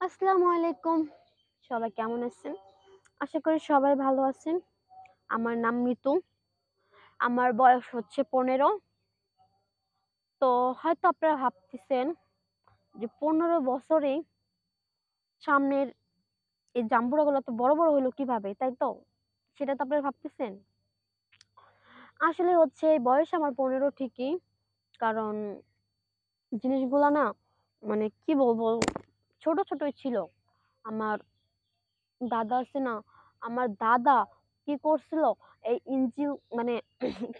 আসসালামু আলাইকুম। সবাই কেমন আছেন? আশা করি সবাই ভালো আছেন। আমার নাম মিতু। আমার বয়স হচ্ছে ১৫। তো হয়তো আপনারা ভাবতেছেন যে ১৫ বছরেই সামনের এই জাম্বুরাগুলো এত বড়, বড় হইলো কিভাবে, তাই তো? সেটা তো আপনারা ভাবতেছেন? আসলে হচ্ছে এই বয়স আমার ১৫ ঠিকই। কারণ জিনিসগুলা না মানে কি বলবো? ছোট, ছোটই ছিল। আমার দাদা আছে না? আমার দাদা কি করছিল? এই ইঞ্জিল মানে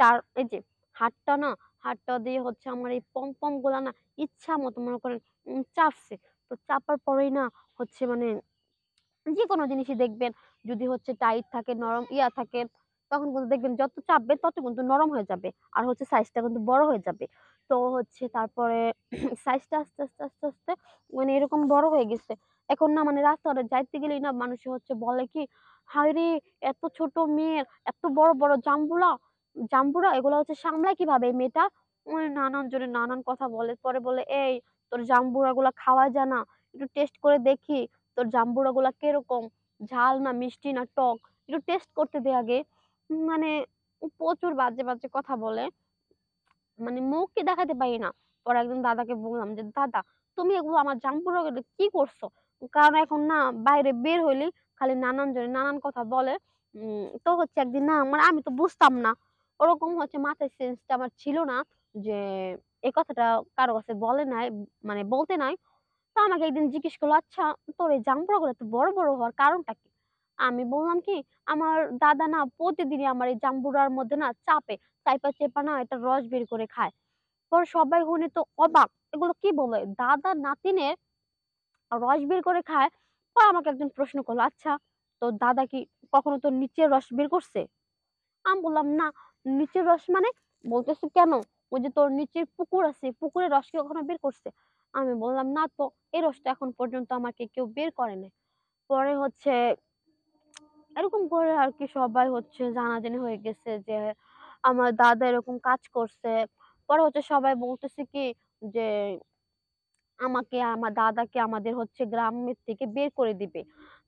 তার এই যে হাতটা না, হাতটা দিয়ে হচ্ছে আমার এই পম-পম গুলা না ইচ্ছা মতো মনে করেন চাপছে। তো চাপার পরেই না হচ্ছে মানে যেকোনো জিনিসই দেখবেন যদি হচ্ছে টাইট থাকে, নরম থাকে, তখন কিন্তু দেখবেন যত চাপবে তত কিন্তু নরম হয়ে যাবে। আর হচ্ছে সাইজটা কিন্তু বড় হয়ে যাবে। তো হচ্ছে তারপরে সাইজটা আস্তে, আস্তে, আস্তে, আস্তে মানে এরকম বড় হয়ে গেছে। এখন না মানে রাস্তাঘাটে যাইতে গেলেই না মানুষে হচ্ছে বলে কি, "হায়রে! এত ছোট মেয়ের এত বড়, বড় জাম্বুরা এগুলা হচ্ছে সামলায় কিভাবে এই মেয়েটা?" নানান জনে নানান কথা বলে। পরে বলে, "এই তোর জাম্বুরা গুলা খাওয়া যায় না? একটু টেস্ট করে দেখি।" তোর জাম্বুরা গুলা কিরকম? ঝাল না মিষ্টি না টক? একটু টেস্ট করতে দে আগে। মানে প্রচুর বাজে, বাজে কথা বলে। মানে মুখই দেখাতে পারি না। পরে একদিন দাদাকে বললাম যে, "দাদা তুমি এগুলো আমার জাম্বুরা গুলো কি করছো?" কারণ এখন না বাইরে বের হইলেই খালি নানান জনে নানান কথা বলে। তো হচ্ছে একদিন না মানে আমি তো বুঝতাম না। ওরকম হচ্ছে মাথায় সেন্সটা আমার ছিল না যে এই কথাটা কারো কাছে বলে নাই মানে বলতে নাই। তো আমাকে একদিন জিজ্ঞেস করলো, "আচ্ছা তোর এই জাম্বুরাগুলো এত বড়, বড় হওয়ার কারণটা কি?" আমি বললাম কি, "আমার দাদা না প্রতিদিনই আমার এই জাম্বুরার মধ্যে না চাপে। চাইপা চেপা না এটার রস বের করে খায়।" পরে সবাই শুনে তো অবাক। এগুলো কি বলে? দাদা নাতিনের রস বের করে খায়। পরে আমাকে একজন প্রশ্ন করলো, "আচ্ছা তোর দাদা কি কখনো তোর নিচের রস বের করছে?" আমি বললাম, "না, নিচের রস মানে?" বলতেছে, "কেন? ওই যে তোর নিচের পুকুর আছে, পুকুরের রস কি কখনো বের করছে?" আমি বললাম, "না তো, এই রসটা এখন পর্যন্ত আমাকে কেউ বের করে নাই।" পরে হচ্ছে এরকম করে আরকি সবাই হচ্ছে জানাজানি হয়ে গেছে যে আমার দাদা এরকম কাজ করছে। পরে হচ্ছে সবাই বলতেছে কি যে আমাকে আমার দাদাকে আমাদের হচ্ছে গ্রামের থেকে বের করে দিবে।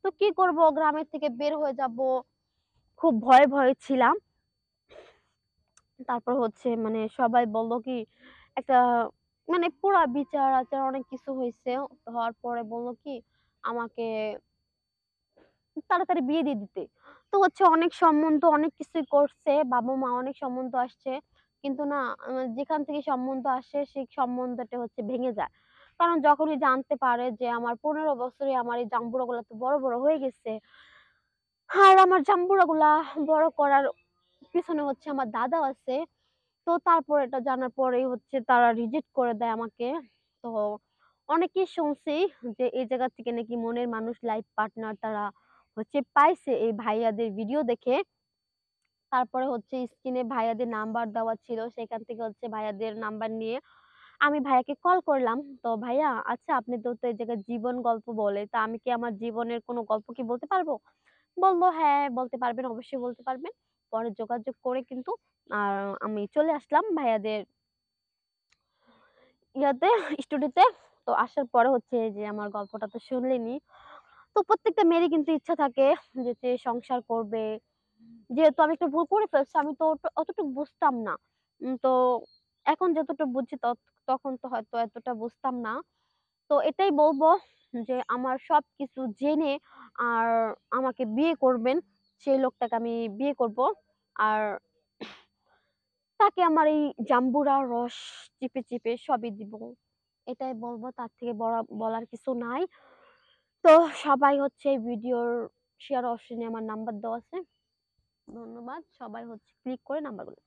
তো কি করব গ্রামের থেকে বের হয়ে যাব। খুব ভয়ে, ভয়ে ছিলাম। তারপর হচ্ছে মানে সবাই বলল কি একটা মানে পুরা বিচার-আচার অনেক কিছু হইছে। হওয়ার পরে বলল কি আমাকে তাড়াতাড়ি বিয়ে দিয়ে দিতে। তো হচ্ছে অনেক সম্বন্ধ অনেক কিছুই করছে। বাবা-মা অনেক সম্বন্ধ আসছে। কিন্তু না যেখান থেকে সম্বন্ধ আসে সেই সম্বন্ধটা হচ্ছে ভেঙে যায়। কারণ যখনই জানতে পারে যে আমার ১৫ বছরে আমার এই জাম্বুরাগুলো এত বড়, বড় হয়ে গেছে। আর আমার জাম্বুরাগুলা বড় করার পিছনে হচ্ছে আমার দাদাও আছে। তো তারপর এটা জানার পরেই হচ্ছে তারা রিজেক্ট করে দেয় আমাকে। তো অনেকেই শুনছি যে এই জায়গা থেকে নাকি মনের মানুষ লাইফ পার্টনার তারা হচ্ছে পাইছে এই ভাইয়াদের ভিডিও দেখে। তারপরে হচ্ছে স্ক্রিনে ভাইয়াদের নাম্বার দেওয়া ছিল। সেখান থেকে হচ্ছে ভাইয়াদের নাম্বার নিয়ে আমি ভাইয়াকে কল করলাম। তো ভাইয়া আচ্ছা আপনি তো এই জায়গায় জীবন গল্প বলে। তা আমি কি আমার জীবনের কোনো গল্প কি বলতে পারবো? বলল, "হ্যাঁ, বলতে পারবেন, অবশ্যই বলতে পারবেন।" পরে যোগাযোগ করে কিন্তু আর আমি চলে আসলাম ভাইয়াদের ইয়াতে স্টুডিওতে। তো আসার পরে হচ্ছে যে আমার গল্পটা তো শুনলেনই। তো প্রত্যেকটা মেয়েরই কিন্তু ইচ্ছা থাকে যে সে সংসার করবে। যেহেতু আমি একটা ভুল করে ফেলছি আমি তো অতটুকু বুঝতাম না। তো এখন যতটুকু বুঝছি তখন তো হয়তো এতটা বুঝতাম না। তো এটাই বলব যে আমার সবকিছু জেনে আর আমাকে বিয়ে করবেন, সেই লোকটাকে আমি বিয়ে করব। আর তাকে আমার এই জাম্বুরা রস চিপে, চিপে সবই দিব। এটাই বলব তার থেকে বলার কিছু নাই। তো সবাই হচ্ছে এই ভিডিওর শেয়ার অপশনে আমার নাম্বার দেওয়া আছে। ধন্যবাদ। সবাই হচ্ছে ক্লিক করে নাম্বারগুলো